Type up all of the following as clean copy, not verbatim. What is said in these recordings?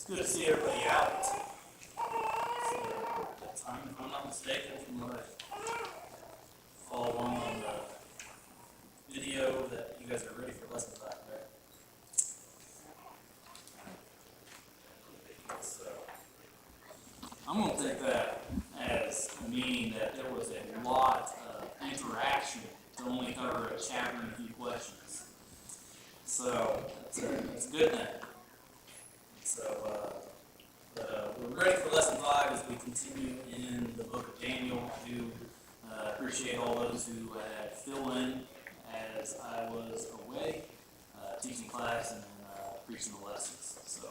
good to see everybody out. That time, if I'm not mistaken, from what I follow along on the video, that you guys are ready for lesson 5, right? So, I'm going to take that as meaning that there was a lot of interaction to only cover a chapter and a few questions. So, it's a good thing. So, we're ready for lesson 5 as we continue in the book of Daniel. I do appreciate all those who had fill in as I was away, teaching class and preaching the lessons. So,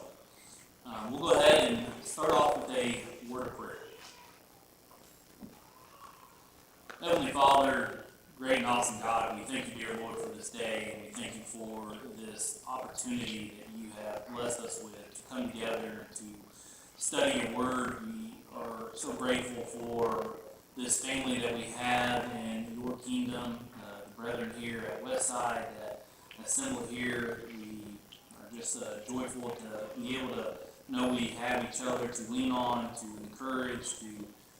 we'll go ahead and start off with a word of prayer. Heavenly Father, great and awesome God, we thank you, dear Lord, for this day, and we thank you for this opportunity that you have blessed us with to come together to study your word. We are so grateful for this family that we have in your kingdom, the brethren here at Westside that assemble here. We are just joyful to be able to know we have each other to lean on, to encourage, to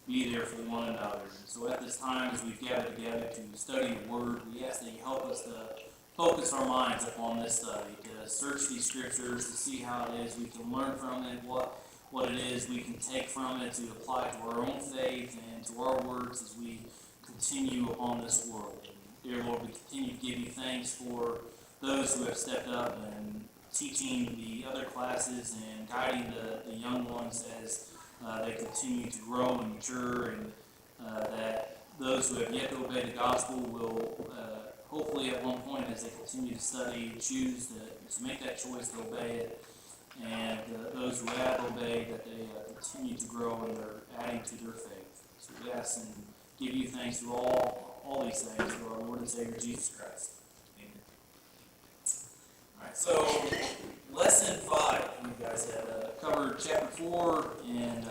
be there for one another. So at this time, as we've gathered together to study your word, we ask that you help us to focus our minds upon this study, to search these scriptures, to see how it is we can learn from it, what it is we can take from it to apply to our own faith and to our words as we continue upon this world. Dear Lord, we continue to give you thanks for those who have stepped up and teaching the other classes and guiding the young ones as they continue to grow and mature, and that those who have yet to obey the gospel will hopefully at one point as they continue to study choose to make that choice to obey it, and those who have obeyed that they continue to grow and they're adding to their faith. So we ask and give you thanks through all these things through our Lord and Savior Jesus Christ. Alright, so lesson 5, you guys have covered chapter 4, and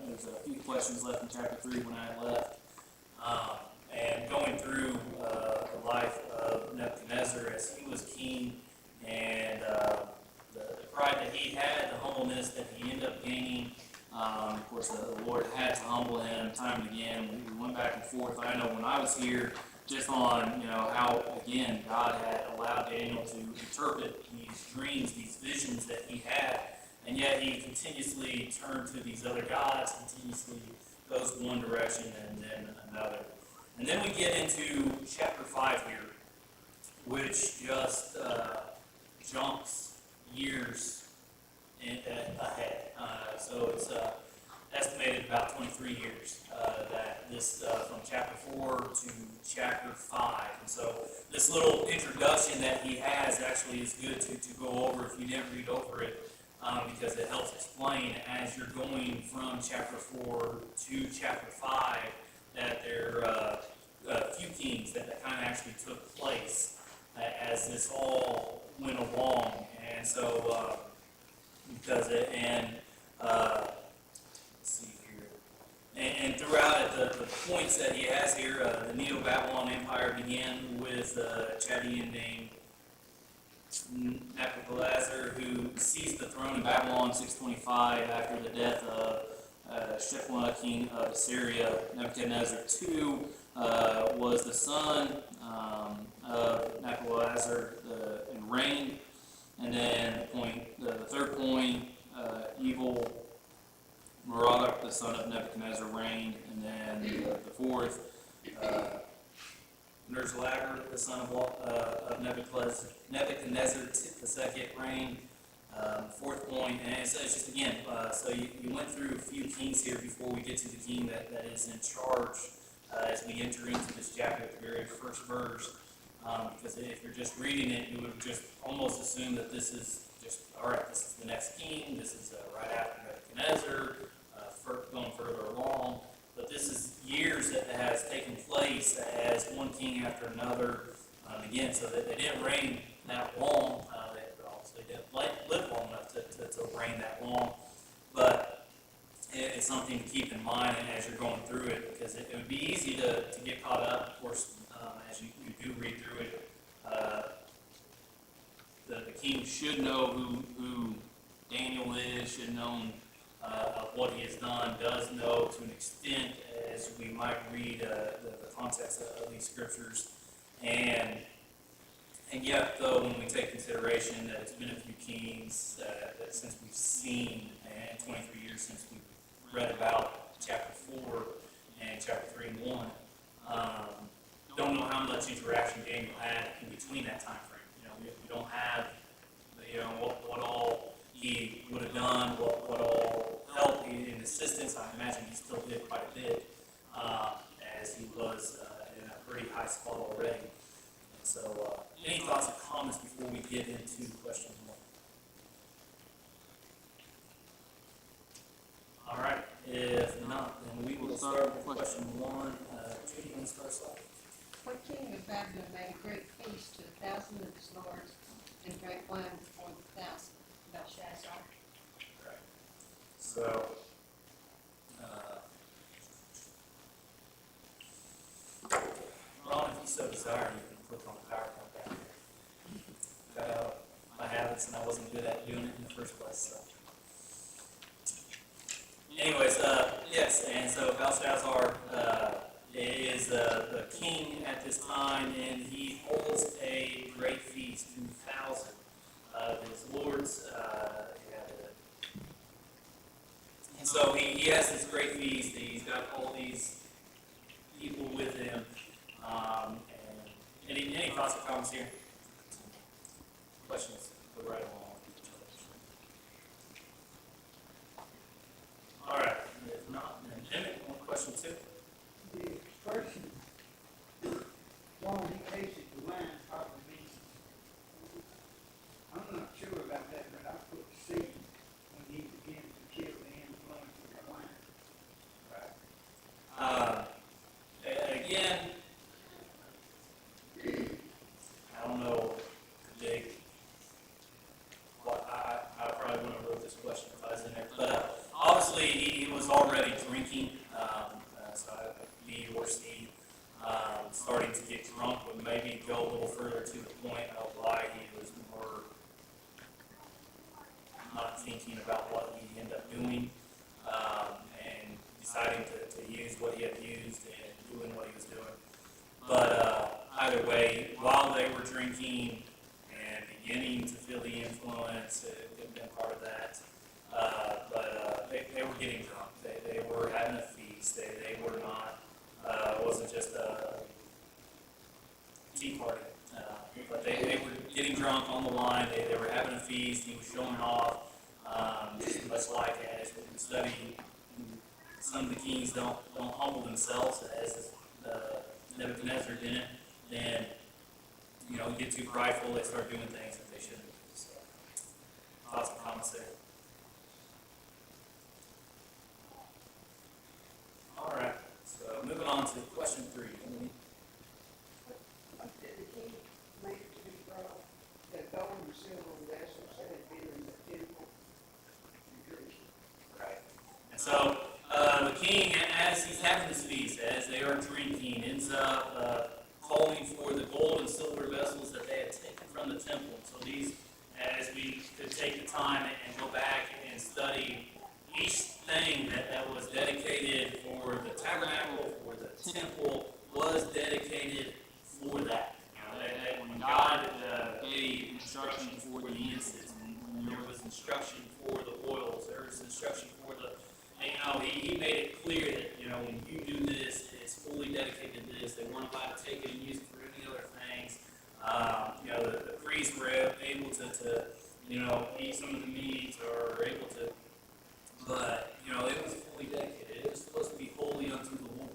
there's a few questions left in chapter 3 when I left. And going through the life of Nebuchadnezzar as he was king, and the pride that he had, the humbleness that he ended up gaining. Of course, the Lord had to humble him time and again. We went back and forth. I know when I was here, just on how again God had allowed Daniel to interpret these dreams, these visions that he had, and yet he continuously turned to these other gods, continuously goes one direction and then another. And then we get into chapter 5 here, which just jumps years ahead. So it's estimated about 23 years that this from chapter 4 to chapter 5. And so this little introduction that he has actually is good to go over if you didn't read over it, because it helps explain as you're going from chapter 4 to chapter 5 that there are a few kings that kind of actually took place as this all went along. And so let's see here. And throughout it, the points that he has here, the Neo-Babylon Empire began with a Chaldean named Nebuchadnezzar, who seized the throne in Babylon 625 after the death of Shephnah, king of Assyria. Nebuchadnezzar II was the son of Nebuchadnezzar and reigned. And then the third point, evil Merodach, the son of Nebuchadnezzar, reigned. And then the fourth, Nerzlagar, the son of Nebuchadnezzar II, reigned. Fourth point, and it says just again, so you went through a few kings here before we get to the king that is in charge as we enter into this chapter at the very first verse. Because if you're just reading it, you would just almost assume that this is just, all right, this is the next king, this is right after Nebuchadnezzar, going further along. But this is years that has taken place as one king after another. Again, so that they didn't reign that long. They didn't live long enough to reign that long. But it's something to keep in mind as you're going through it, because it would be easy to get caught up, of course, as you do read through it. The king should know who Daniel should have known of what he has done, does know to an extent as we might read the context of these scriptures. And yet, though, when we take consideration that it's been a few kings that since we've seen, and 23 years since we've read about chapter 4 and chapter 3 and 1, don't know how much interaction Daniel had in between that time frame. We don't have, what all he would have done, what all help in assistance. I imagine he still did quite a bit, as he was in a pretty high spot already. So, any thoughts or comments before we get into question 1? All right. If not, then we will start with question 1. Judy, you want to start us off? What king of Babylon made a great feast to 1,000 of his lords and drank wine before the 1,000? Belshazzar. Right. So, Ron, if you so desire, you can click on the PowerPoint down here. Got out my habits, and I wasn't good at doing it in the first place. So, anyways, yes, and so Belshazzar is the king at this time, and he holds a great feast to 1,000 of his lords. And so he has this great feast. He's got all these people with him. And any thoughts or comments here? Questions? Go right along. All right. If not, then Jimmy, question 2. The expression, while he tasted the wine, probably, I'm not sure about that, but I put C when he began to kill the influence of the wine. Right. Again, I don't know what I probably wouldn't have wrote this question if I was in there, but obviously he was already drinking, so B or C, starting to get drunk would maybe go a little further to the point of why he was more not thinking about what he ended up doing, and deciding to use what he had used and doing what he was doing. But either way, while they were drinking and beginning to feel the influence, it had been part of that, but they were getting drunk. They were having a feast. They were not, it wasn't just a tea party, but they were getting drunk on the wine. They were having a feast. He was showing off, much like as we study, some of the kings don't humble themselves as Nebuchadnezzar didn't. Then, get too prideful, they start doing things that they shouldn't do. So, thoughts and comments there. All right, so moving on to question 3. What did the king make to be brought? The gold and silver vessels that had been in the temple in Jerusalem. Right. And so, the king, as he's having this feast, as they are drinking, ends up calling for the gold and silver vessels that they had taken from the temple. So these, as we could take the time and go back and study each thing that was dedicated for the tabernacle, for the temple, was dedicated for that. When God gave instruction for the incense, and there was instruction for the oils, there was instruction for the, he made it clear that, when you do this, it's fully dedicated to this. They weren't allowed to take it and use it for any other things. The priests were able to eat some of the meats or able to, but, it was fully dedicated. It was supposed to be holy unto the Lord.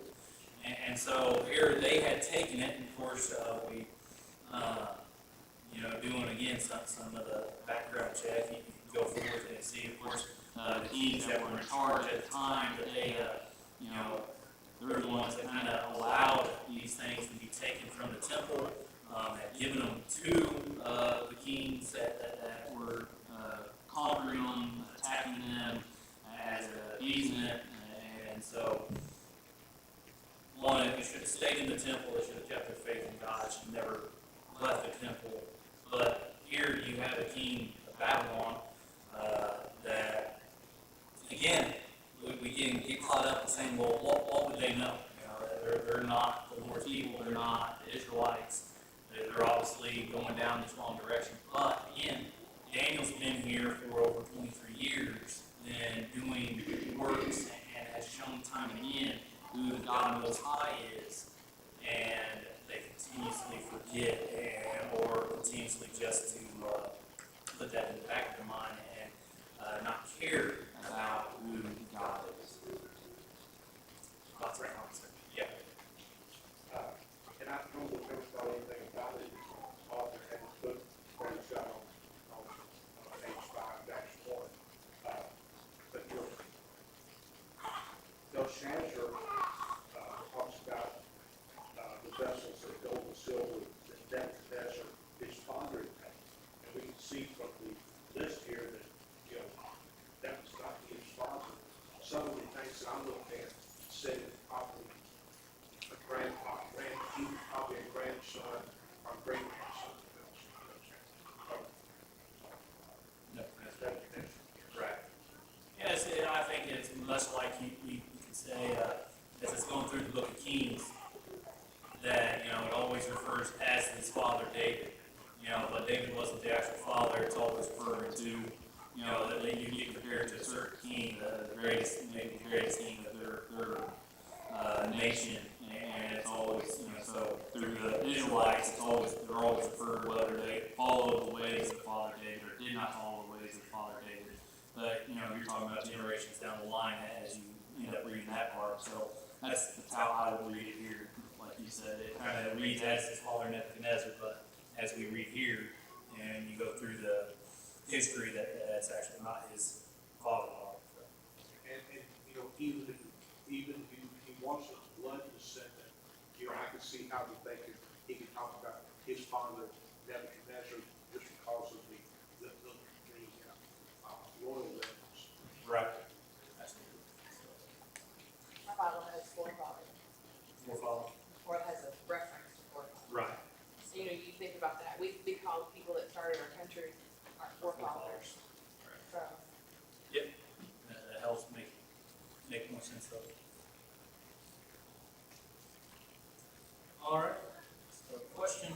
And so here they had taken it, and of course, we, doing again some of the background check, you can go forward and see, of course, the kings that were in charge at the time, that they, they're the ones that kind of allowed these things to be taken from the temple, had given them to the kings that were conquering them, attacking them, as appeasing it, and so one, it should have stayed in the temple. They should have kept their faith in God. Should have never left the temple. But here you have a king of Babylon again, we can get caught up in saying, well, what would they know? You know, they're not the Lord's people, they're not the Israelites. They're obviously going down this wrong direction. But again, Daniel's been here for over 23 years and doing works and has shown time and again who the God Most High is. And they continuously forget or continuously just to put that in the back of their mind and not care about who God is. That's right, sir. Yeah. And I don't know if everybody anything about it. Author had his book, screenshot on page 5-1. But Belshazzar talks about the vessels of gold and silver that Nebuchadnezzar, his father, had made. And we can see from the list here that, that was not his father. Some of the things that I looked at said probably a he was probably a grandson or great grandson of Belshazzar. No. Right. Yes, I think it's much like you could say, as it's going through the book of Kings, that, it always refers as his father David, but David wasn't the actual father. It's always referring to, that you get compared to a certain king, the greatest, maybe the greatest king of their nation, and it's always, so through the Israelites, they're always referred whether they follow the ways of Father David or did not follow the ways of Father David. But, you're talking about generations down the line as you end up reading that part. So that's how I would read it here. Like you said, it kind of reads as his father Nebuchadnezzar, but as we read here and you go through the history, that's actually not his father. And even he wants a blood descendant. I can see how he could talk about his father Nebuchadnezzar just because of the royal records. Right. My Bible has forefathers, Forefather. or it has a reference to forefathers. Right. So, you think about that. We call people that started our country our forefathers. So, Yep. That helps make more sense of it. All right. So question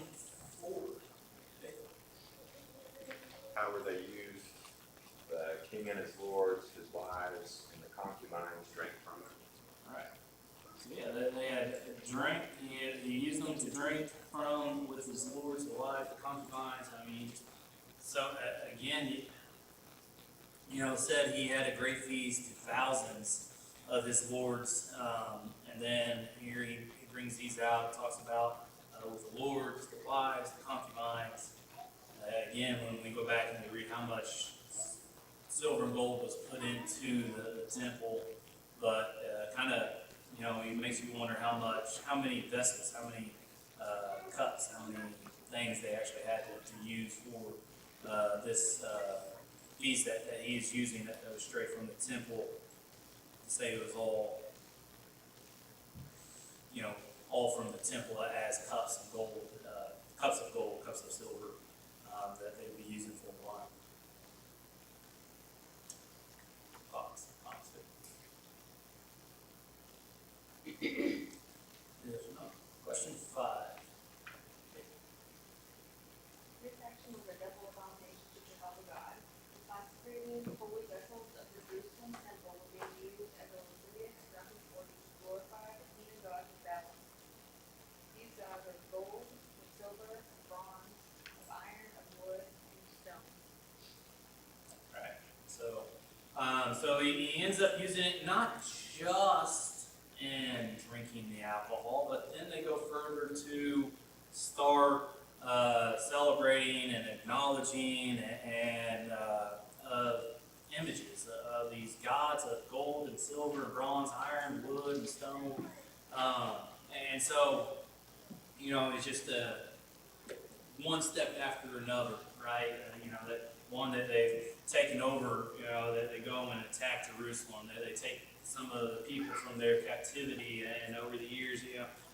4. How were they used? The king and his lords, his wives, and the concubines drank from it. All right. So yeah, they had drink. He used them to drink from with his lords, the wife, the concubines. I mean, so again, said he had a great feast to thousands of his lords, and then here he brings these out, talks about with the lords, the wives, the concubines. Again, when we go back and we read how much silver and gold was put into the temple, but kind of, it makes you wonder how many vessels, how many cups, how many things they actually had to use for this feast that he's using that was straight from the temple. To say it was all, all from the temple as cups of gold, cups of silver that they would be using for wine. Thoughts? If not, question 5. this action was a double abomination to Jehovah God. Consecrating holy vessels of the Jerusalem temple were being used as a lascivious drunken orgy to glorify the heathen gods of Babylon. These gods are gold, of silver, of bronze, of iron, of wood, and stone. Right. So he ends up using it not just in drinking the alcohol, but then they go further to start celebrating and acknowledging and images of these gods of gold and silver, bronze, iron, wood, and stone. And so, it's just one step after another, right? That one that they've taken over, that they go and attack Jerusalem, that they take some of the people from their captivity, and over the years,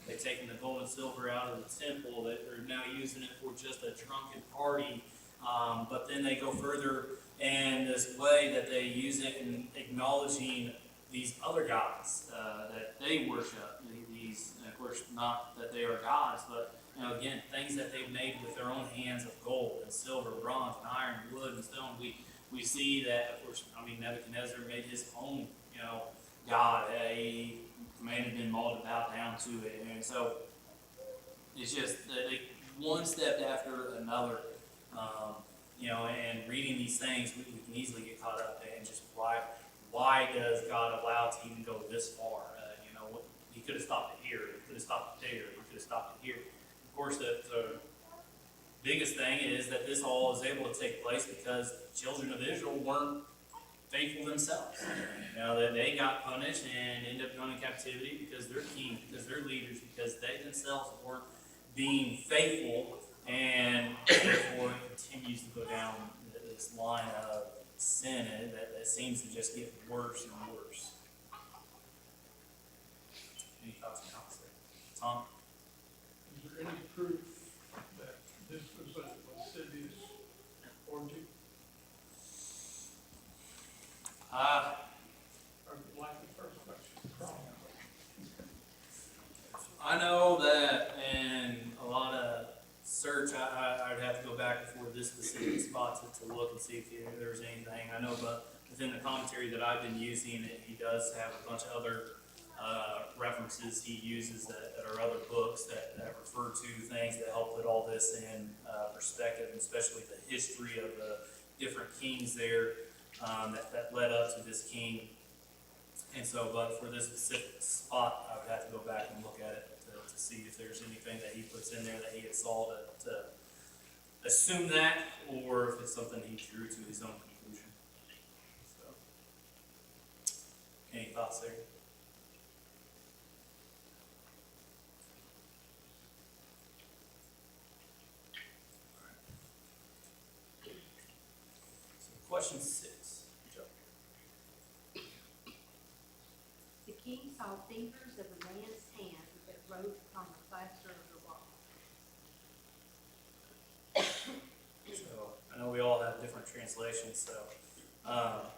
they've taken the gold and silver out of the temple, that are now using it for just a drunken party. But then they go further in this way that they use it in acknowledging these other gods that they worship. These, and of course, not that they are gods, but again, things that they've made with their own hands of gold and silver, bronze, and iron, wood, and stone. We see that, of course, Nebuchadnezzar made his own, god. He commanded them all to bow down to it, and so it's just they one step after another. And reading these things, we can easily get caught up in just why does God allow it to even go this far? He could have stopped it here, he could have stopped it there, he could have stopped it here. Of course, the biggest thing is that this all is able to take place because the children of Israel weren't faithful themselves. That they got punished and ended up going in captivity because their king, because their leaders, because they themselves weren't being faithful, and therefore it continues to go down this line of sin that seems to just get worse and worse. Any thoughts on that? Tom? Is there any proof that this was a lascivious orgy? Or like the first question? I know that in a lot of search, I'd have to go back before this specific spot to look and see if there's anything. I know, but within the commentary that I've been using, he does have a bunch of other references he uses that are other books that refer to things that help put all this in perspective, and especially the history of the different kings there that led up to this king. And so, but for this specific spot, I would have to go back and look at it to see if there's anything that he puts in there that he had saw to assume that, or if it's something he drew to his own conclusion. So, any thoughts there? So, question 6. The king saw fingers of a man's hand that wrote upon the plaster of the wall. So I know we all have different translations, so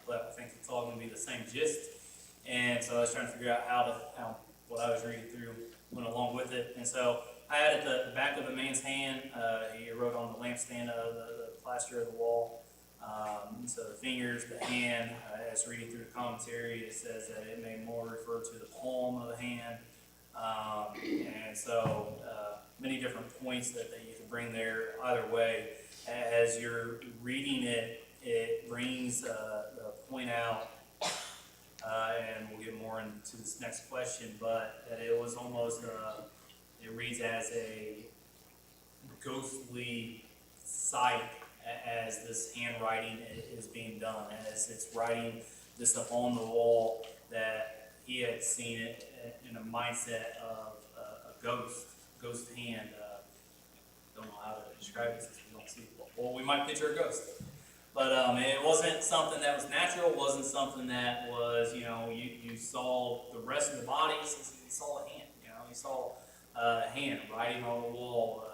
but I think it's all going to be the same gist. And so I was trying to figure out how what I was reading through went along with it. And so I had at the back of the man's hand, he wrote on the lampstand of the plaster of the wall. So the fingers, the hand, as reading through the commentary, it says that it may more refer to the palm of the hand. And so many different points that you can bring there either way. As you're reading it, it brings the point out, and we'll get more into this next question, but that it was almost, it reads as a ghostly sight as this handwriting is being done, as it's writing this up on the wall, that he had seen it in a mindset of a ghost hand. Don't know how to describe it since we don't see it. Well, we might picture a ghost. But it wasn't something that was natural, wasn't something that was, you saw the rest of the body, you saw a hand, you saw a hand writing on the wall,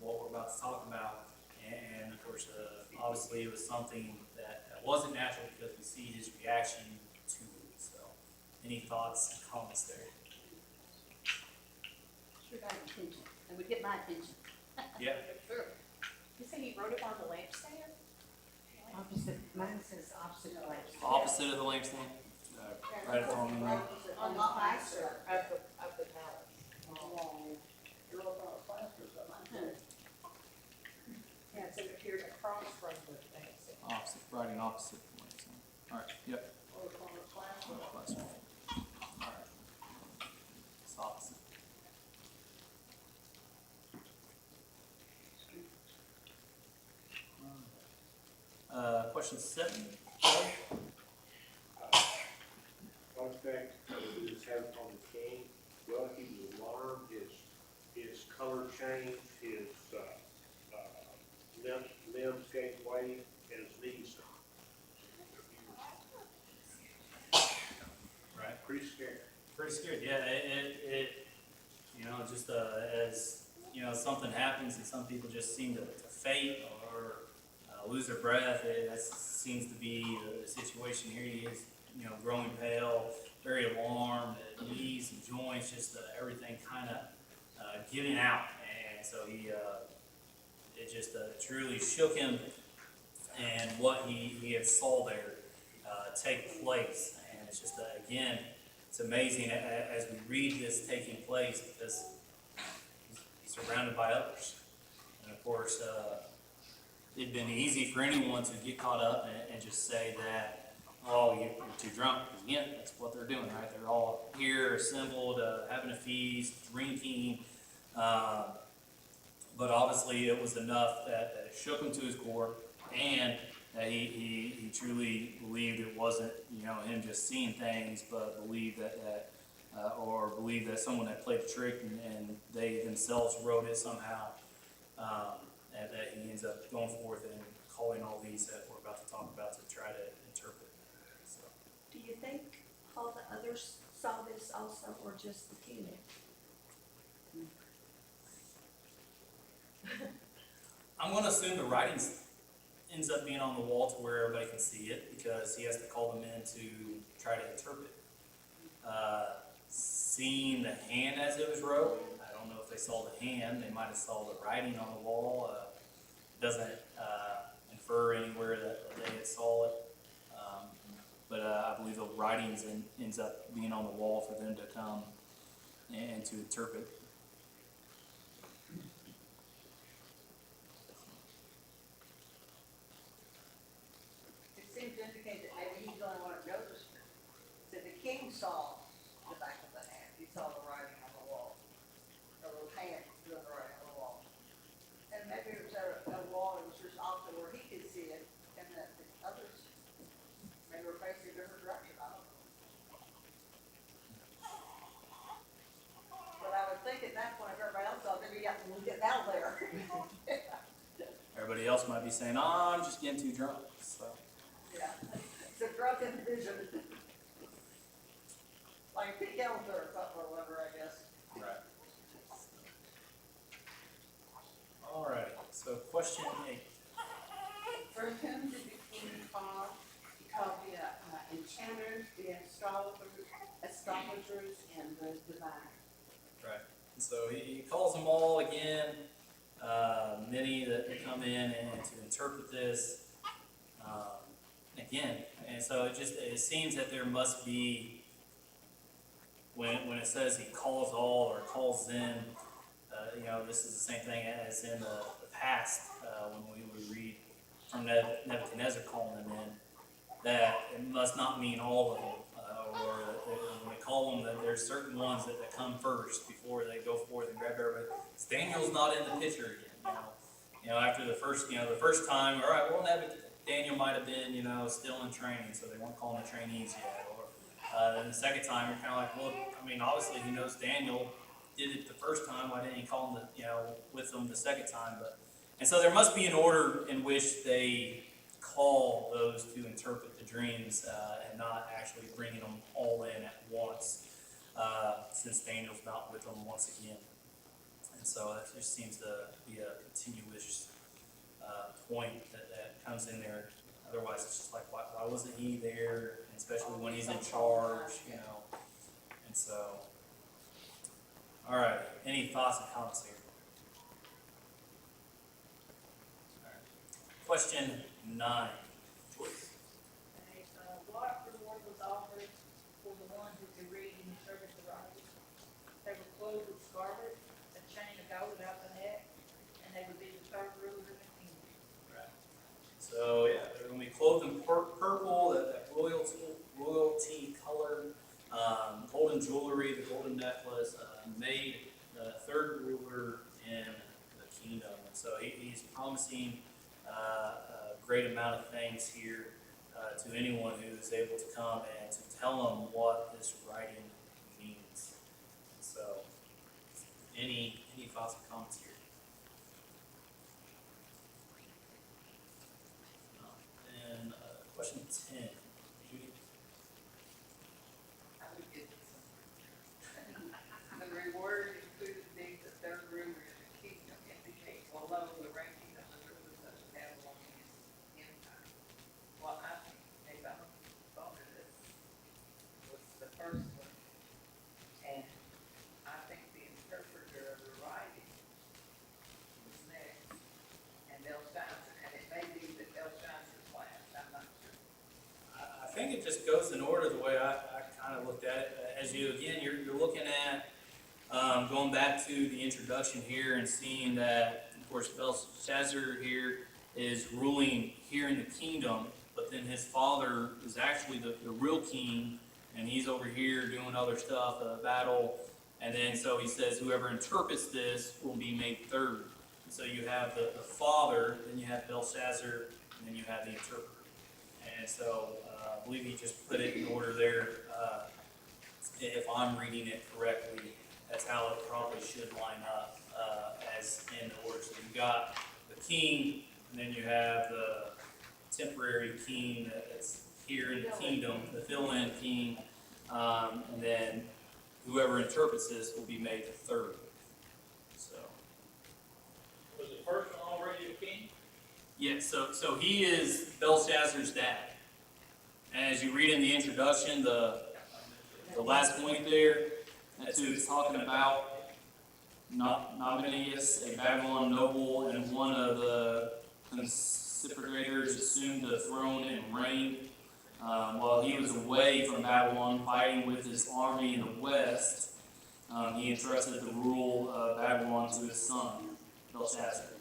what we're about to talk about. And of course, obviously it was something that wasn't natural because we see his reaction to it. So, any thoughts and comments there? Sure got attention. It would get my attention. Yeah. Sure. You say he wrote it on the lampstand? Opposite, mine says opposite the lampstand. Opposite of the lampstand? Right on the On the plaster of the palace. You're up on a plaster or something. Yeah, so it appeared across from the lampstand. opposite, writing opposite the lampstand. All right, yep. Or up on a plaster. Plaster. All right. It's opposite. Question 7. One thing this has on the king, well, he was alarmed, his color changed, his, limbs gave way, and his knees. Right. Pretty scary. Pretty scared, yeah. It just as something happens and some people just seem to faint or lose their breath. That seems to be the situation here. He is, growing pale, very alarmed, knees and joints, just everything kind of giving out. And so it just truly shook him, and what he had saw there take place. And it's just, again, it's amazing as we read this taking place, because he's surrounded by others. And of course, it'd been easy for anyone to get caught up and just say that, oh, you're too drunk. Yeah, that's what they're doing, right? They're all here, assembled, having a feast, drinking. But obviously it was enough that it shook him to his core, and that he truly believed it wasn't, him just seeing things, but believed or believed that someone had played the trick, and they themselves wrote it somehow. And that he ends up going forth and calling all these that we're about to talk about to try to interpret. So, Do you think all the others saw this also, or just the king? I'm going to assume the writings ends up being on the wall to where everybody can see it, because he has to call them in to try to interpret. Seeing the hand as it was wrote, I don't know if they saw the hand. They might have saw the writing on the wall. Doesn't infer anywhere that they had saw it. But I believe the writings ends up being on the wall for them to come and to interpret. It seems to indicate that maybe he's the only one who noticed it. So the king saw the back of the hand, he saw the writing on the wall, a little hand doing the writing on the wall. And maybe it was a wall that was just off to where he could see it, and that the others maybe were facing a different direction, I don't know. But I would think at that point, if everybody else saw it, maybe we'll get out there. Everybody else might be saying, "Oh, I'm just getting too drunk." So. Yeah, it's a drunken vision. Like Pete Elder or something or whatever, I guess. Right. All right. So question 8. For whom did the king call? He called the enchanters, the astrologers, and the diviners. Right. And so he calls them all again. Many that come in and to interpret this again. And so it seems that there must be, when it says he calls all or calls them, this is the same thing as in the past when we would read from Nebuchadnezzar calling them in, that it must not mean all of them, or when they call them, that there's certain ones that come first before they go forth and grab everybody. Daniel's not in the picture again, after the first time, all right, well, Daniel might have been, still in training, so they weren't calling the trainees yet, or then the second time, you're kind of like, well, obviously he knows Daniel did it the first time, why didn't he call him with them the second time? And so there must be an order in which they call those to interpret the dreams, and not actually bringing them all in at once, since Daniel's not with them once again. And so that just seems to be a continuous point that comes in there. Otherwise, it's just like, why wasn't he there? And especially when he's in charge, And so, all right. Any thoughts and comments here? All right. Question 9. Joyce. What reward was offered for the one who could read and interpret the writing? They were clothed with scarlet, a chain of gold about the neck, and they would be the third ruler in the kingdom. Right. So yeah, they're going to be clothed in purple, that royalty color, golden jewelry, the golden necklace, made the third ruler in the kingdom. And so he's promising a great amount of things here to anyone who is able to come and to tell them what this writing means. So, any thoughts or comments here? And question 10. Judy? I would get some. The reward included being the third ruler in the kingdom, indicates below the ranking of the rulers of the Babylonians. just goes in order the way I kind of looked at it. As you, again, you're looking at, going back to the introduction here and seeing that, of course, Belshazzar here is ruling here in the kingdom, but then his father is actually the real king, and he's over here doing other stuff, battle, and then so he says whoever interprets this will be made third. And so you have the father, then you have Belshazzar, and then you have the interpreter. And so I believe he just put it in order there. If I'm reading it correctly, that's how it probably should line up as in order. So you've got the king, and then you have the temporary king that's here in the kingdom, the fill-in king, and then whoever interprets this will be made the third. So. Was the first one already a king? Yeah, so he is Belshazzar's dad. And as you read in the introduction, the last point there, that's who it's talking about. Nabonidus, a Babylon noble, and one of the conspirators assumed the throne and reigned. While he was away from Babylon fighting with his army in the west, he entrusted the rule of Babylon to his son, Belshazzar.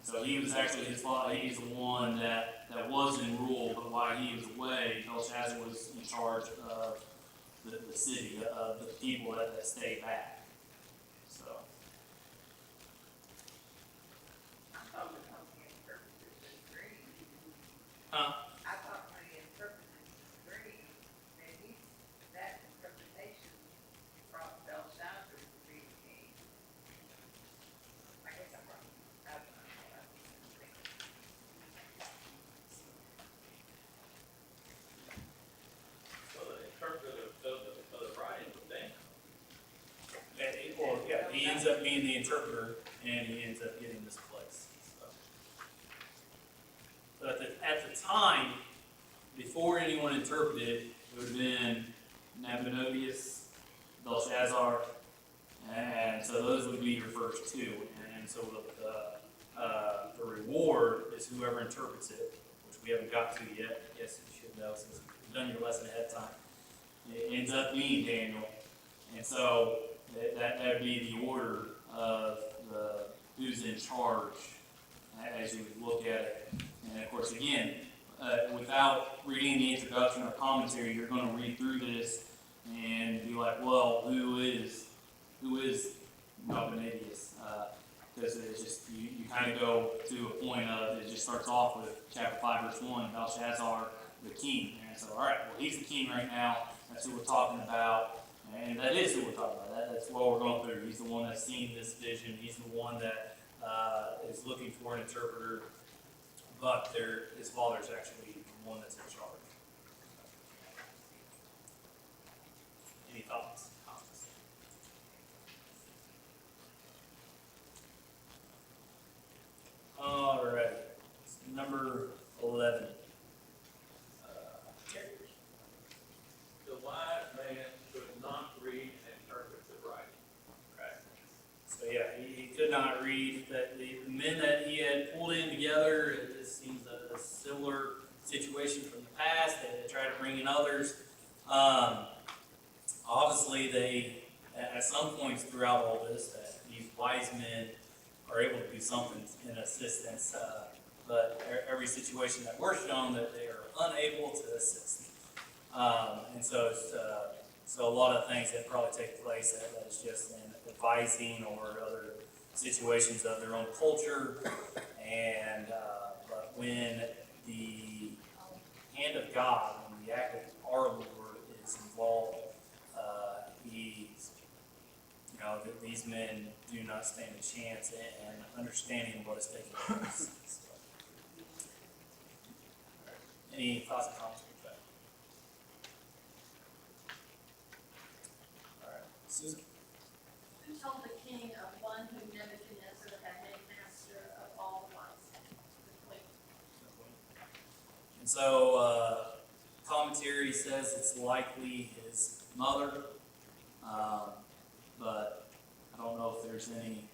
So he was actually his father. He's the one that was in rule, but while he was away, Belshazzar was in charge of the city, of the people that stayed back. So, I thought when he interpreted his dream, huh? I thought when he interpreted his dream, maybe that interpretation brought Belshazzar to be the king. I guess I'm wrong. I don't know. So the interpreter of the writing was Daniel. Well, yeah, he ends up being the interpreter, and he ends up getting this place. So. But at the time, before anyone interpreted, it would have been Nabonidus, Belshazzar, and so those would be your first two. And so the reward is whoever interprets it, which we haven't got to yet. I guess you should know since you've done your lesson ahead of time. It ends up being Daniel. And so that would be the order of who's in charge as you look at it. And of course, again, without reading the introduction or commentary, you're going to read through this and be like, well, who is Nabonidus? Because it's just, you kind of go to a point of, it just starts off with chapter 5, verse 1, Belshazzar, the king. And so, all right, well, he's the king right now. That's who we're talking about. And that is who we're talking about. That's what we're going through. He's the one that's seen this vision. He's the one that is looking for an interpreter. But his father's actually the one that's in charge. Any thoughts? Comments? All right. Number 11. The wise man could not read and interpret the writing. Right. So yeah, he could not read. That the men that he had pulled in together, it seems a similar situation from the past. They tried to bring in others. Obviously, they at some points throughout all this, that these wise men are able to do something in assistance. But every situation that we're shown that they are unable to assist. And so it's, so a lot of things that probably take place that is just in advising or other situations of their own culture. And but when the hand of God, when the act of our Lord is involved, these men do not stand a chance in understanding what is taking place. So. Any thoughts and comments with that? All right, Susan. Who told the king of one whom Nebuchadnezzar had made master of all the wines? The queen. And so, commentary says it's likely his mother, but I don't know if there's any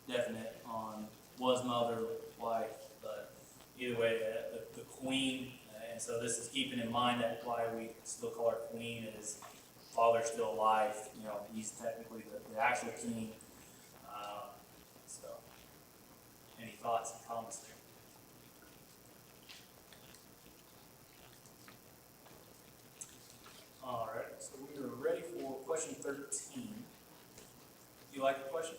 definite on was mother, wife, but either way, the queen, and And so this is keeping in mind that why we still call our queen is while they're still alive, you know, he's technically the actual king. So, any thoughts and comments there? All right, so we are ready for question 13. Do you like the question?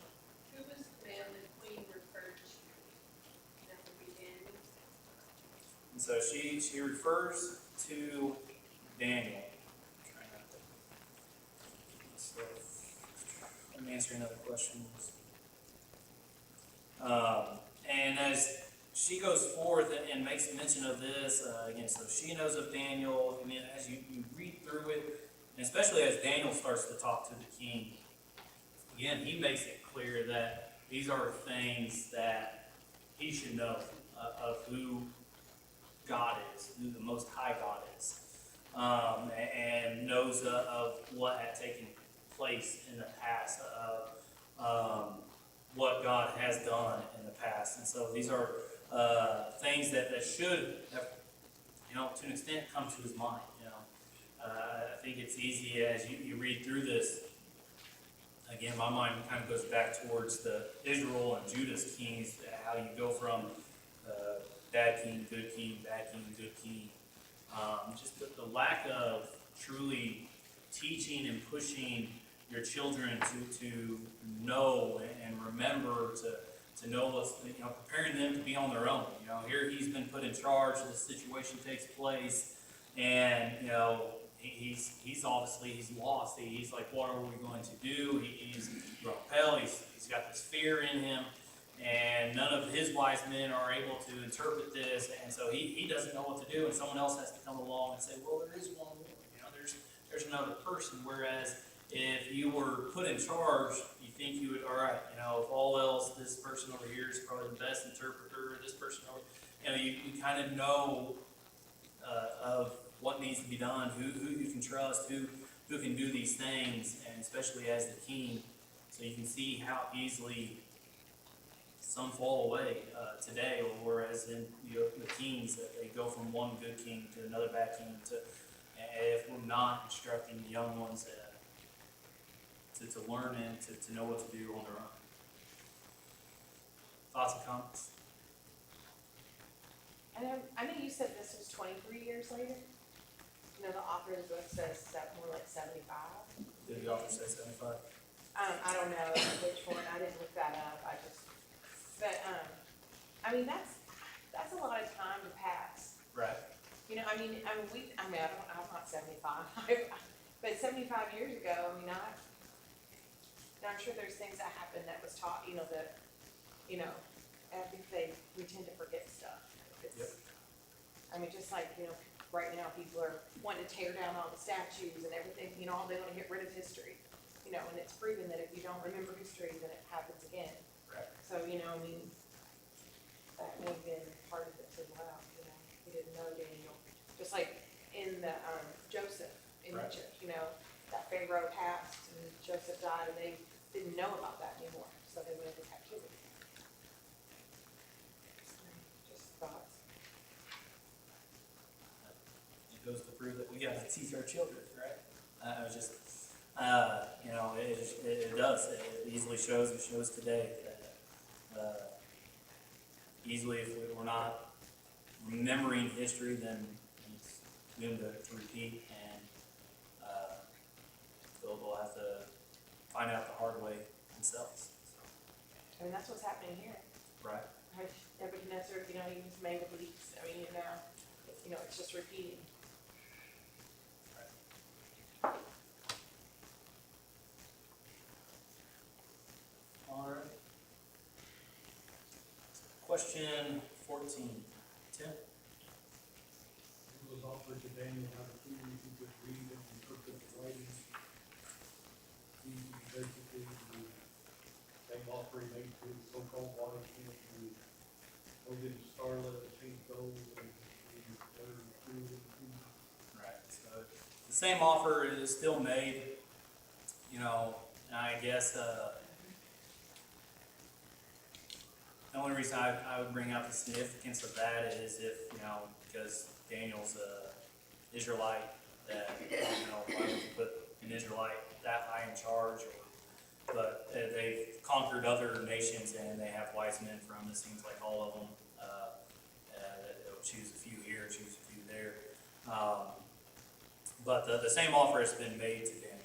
Who was the man the queen referred to? That would be Daniel. And so she refers to Daniel. So, let me answer another question. And as she goes forth and makes mention of this, again, so she knows of Daniel. I mean, as you read through it, and especially as Daniel starts to talk to the king, again, he makes it clear that these are things that he should know of who God is, who the Most High God is, and knows of what had taken place in the past, of what God has done in the past. And so these are things that should have, you know, to an extent, come to his mind. You know, I think it's easy as you read through this. Again, my mind kind of goes back towards the Israel and Judah's kings, how you go from bad king, good king, bad king, good king. Just the lack of truly teaching and pushing your children to know and remember to know what's, you know, preparing them to be on their own. You know, here he's been put in charge, this situation takes place, and, you know, he's obviously, he's lost. He's like, what are we going to do? He's repelled, he's got this fear in him, and none of his wise men are able to interpret this, and so he doesn't know what to do, and someone else has to come along and say, well, there is one more, you know, there's another person, whereas if you were put in charge, you think you would, all right, you know, if all else, this person over here is probably the best interpreter, this person over, you know, you kind of know of what needs to be done, who you can trust, who can do these things, and especially as the king, so you can see how easily some fall away today, whereas in the kings, that they go from one good king to another bad king, to if we're not instructing the young ones to learn and to know what to do on their own. Thoughts and comments? I know you said this was 23 years later. You know, the author of the book says that more like 75. Did the author say 75? I don't know which one. I didn't look that up. But I mean, that's a lot of time to pass. Right. You know, I'm not 75, but 75 years ago, I mean, I'm sure there's things that happened that was taught, you know, I think we tend to forget stuff. Yep. I mean, just like, you know, right now, people are wanting to tear down all the statues and everything, you know, they want to get rid of history. You know, and it's proven that if you don't remember history, then it happens again. Right. So, you know, I mean, that may have been part of it as well, you know, he didn't know Daniel. Just like in the, Joseph in Right. Egypt, you know, that Pharaoh passed and Joseph died and they didn't know about that anymore, so they went into captivity. Just thoughts. It goes to prove that we got to teach our children, right? I was just, you know, it does. It easily shows. It shows today that easily, if we're not remembering history, then it's doomed to repeat, and they'll have to find out the hard way themselves. I mean, that's what's happening here. Right. Nebuchadnezzar, you know, he was made of leaves. I mean, you know, it's just repeating. All right. Question 14. Tim? It was offered to Daniel how to prove he could read and interpret the writings. He basically, the same offer he made to the so-called wise men who was in scarlet and pink gold and were true and true. Right. So the same offer is still made, you know, and I guess the only reason I would bring out the significance of that is if, you know, because Daniel's a Israelite, that, why would you put an Israelite that high in charge? But they've conquered other nations, and they have wise men from, it seems like all of them. They'll choose a few here, choose a few there. But the same offer has been made to Daniel.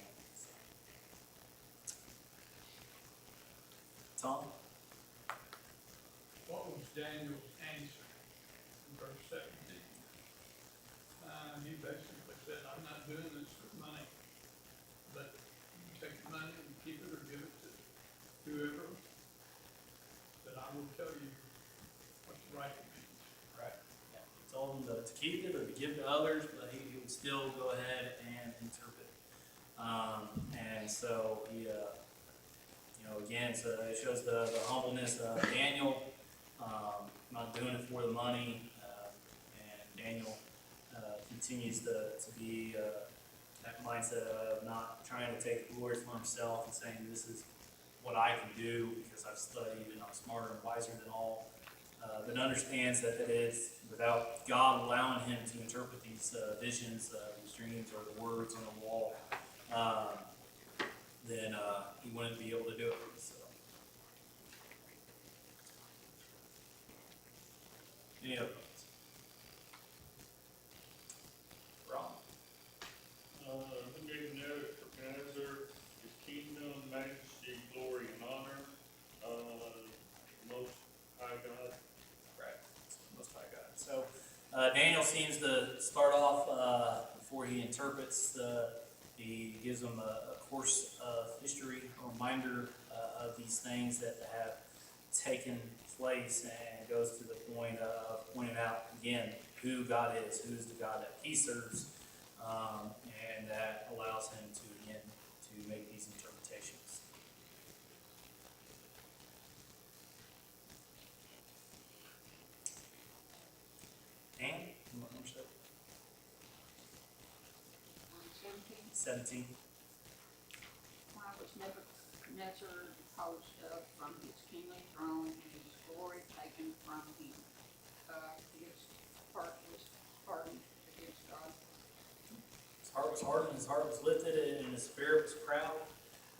Tom? What was Daniel's answer in verse 17? He basically said, I'm not doing this for money, but you take the money and keep it or give it to whoever, but I will tell you what's right to me. Right. Yeah. He told him to keep it or to give to others, but he would still go ahead and interpret. And so he, again, so it shows the humbleness of Daniel, not doing it for the money. And Daniel continues to be that mindset of not trying to take glory for himself and saying, this is what I can do because I've studied and I'm smarter and wiser than all. But understands that it is without God allowing him to interpret these visions, these dreams, or the words on the wall, then he wouldn't be able to do it. So. Any other thoughts? Ron? Who gave Nebuchadnezzar his kingdom, majesty, glory, and honor? Most High God. Right, Most High God. So Daniel seems to start off before he interprets. He gives them a course of history, a reminder of these things that have taken place, and goes to the point of pointing out again who God is, who's the God that he serves, and that allows him to again to make these interpretations. And what number 17. Why was Nebuchadnezzar deposed up from his kingly throne and his glory taken from him? His heart was hardened against God. His heart was hardened, his heart was lifted, and his spirit was proud.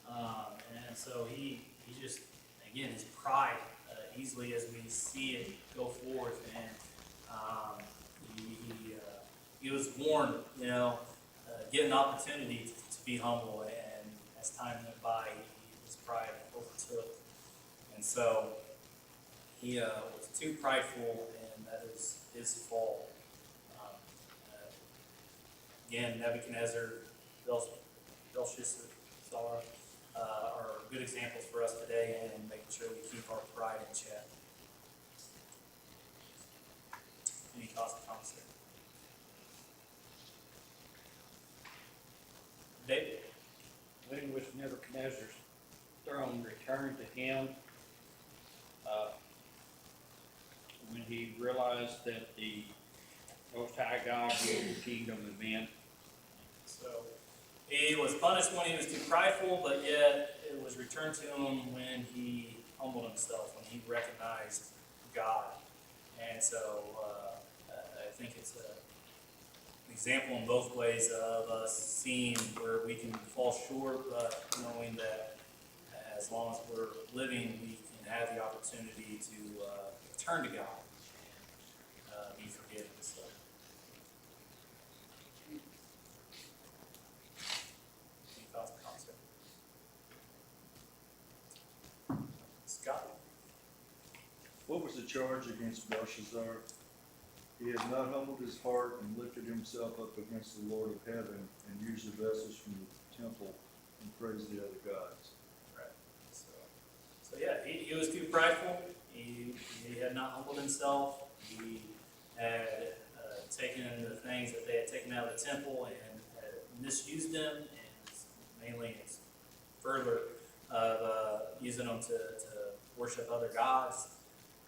And so he just, again, his pride, easily as we see it go forth, and he was warned, get an opportunity to be humble, and as time went by, his pride overtook. And so he was too prideful, and that is his fault. Again, Nebuchadnezzar, Belshazzar are good examples for us today, and making sure we keep our pride in check. Any thoughts or comments there? David? When was Nebuchadnezzar's throne returned to him? When he realized that the Most High God gave the kingdom to men. So he was punished when he was too prideful, but yet it was returned to him when he humbled himself, when he recognized God. And so I think it's an example in both ways of us seeing where we can fall short, but knowing that as long as we're living, we can have the opportunity to turn to God and be forgiven. So. Any thoughts or comments? Scott? What was the charge against Belshazzar? He has not humbled his heart and lifted himself up against the Lord of heaven and used the vessels from the temple and praised the other gods. Right. So yeah, he was too prideful. He had not humbled himself. He had taken the things that they had taken out of the temple and had misused them, and mainly it's further of using them to worship other gods.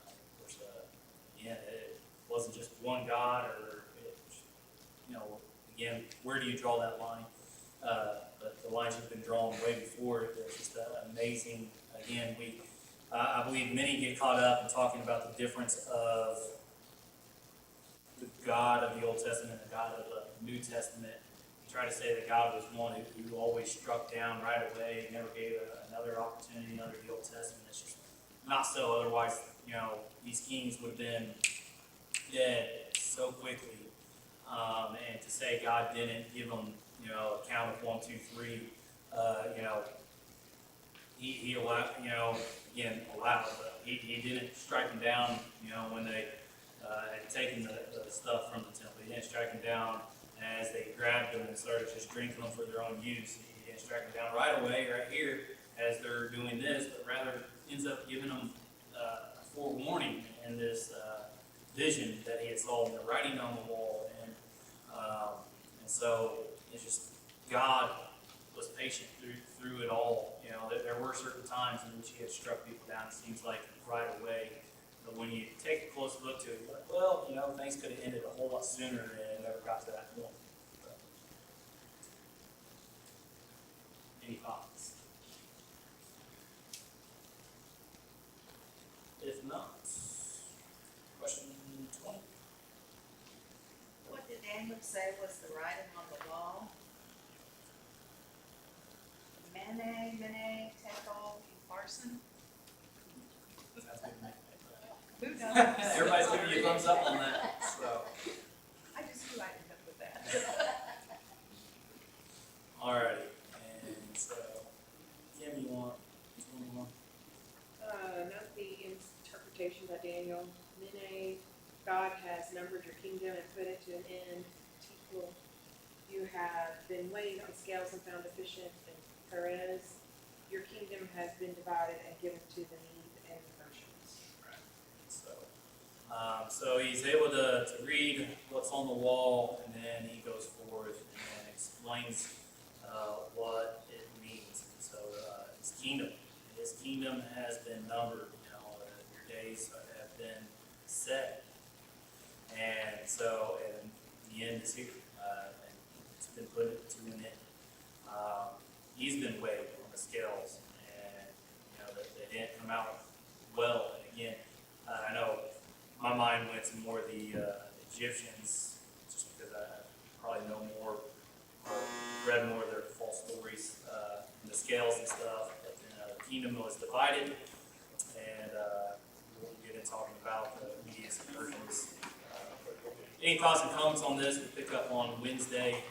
Of course, again, it wasn't just one God, or again, where do you draw that line? But the lines have been drawn way before. It's just amazing. Again, I believe many get caught up in talking about the difference of the God of the Old Testament, the God of the New Testament. Try to say that God was one who always struck down right away, never gave another opportunity under the Old Testament. It's just not so. Otherwise, these kings would have been dead so quickly. And to say God didn't give them, a count of 1, 2, 3, he allowed, again, allowed, but he didn't strike them down, when they had taken the stuff from the temple. He didn't strike them down as they grabbed them and started just drinking them for their own use. He didn't strike them down right away, right here, as they're doing this, but rather ends up giving them a forewarning in this vision that he had saw in the writing on the wall. And so it's just God was patient through it all. There were certain times in which he had struck people down, it seems like right away. But when you take a close look to it, you're like, well, things could have ended a whole lot sooner and it never got to that point. So, any thoughts? If not, question 20. What did Daniel say was the writing on the wall? Mene, Tekel, Upharsin? That's good. Who knows? Everybody's giving you a thumbs up on that, so. I just knew I could come with that. Alrighty, and so, Kim, you want 21? Note the interpretation by Daniel. Mene, God has numbered your kingdom and put it to an end. Tekel, you have been weighed on scales and found deficient. And Perez, your kingdom has been divided and given to the Medes and Persians. Right. So he's able to read what's on the wall, and then he goes forth and explains what it means. And so his kingdom has been numbered. Your days have been set, and so and the end is here. And it's been put to an end. He's been weighed on the scales, and that they didn't come out well. And again, I know my mind went to more the Egyptians, just because I probably know more, or read more of their false stories, and the scales and stuff. But then the kingdom was divided, and we'll get into talking about the Medes and Persians. Any thoughts and comments on this? We'll pick up on Wednesday.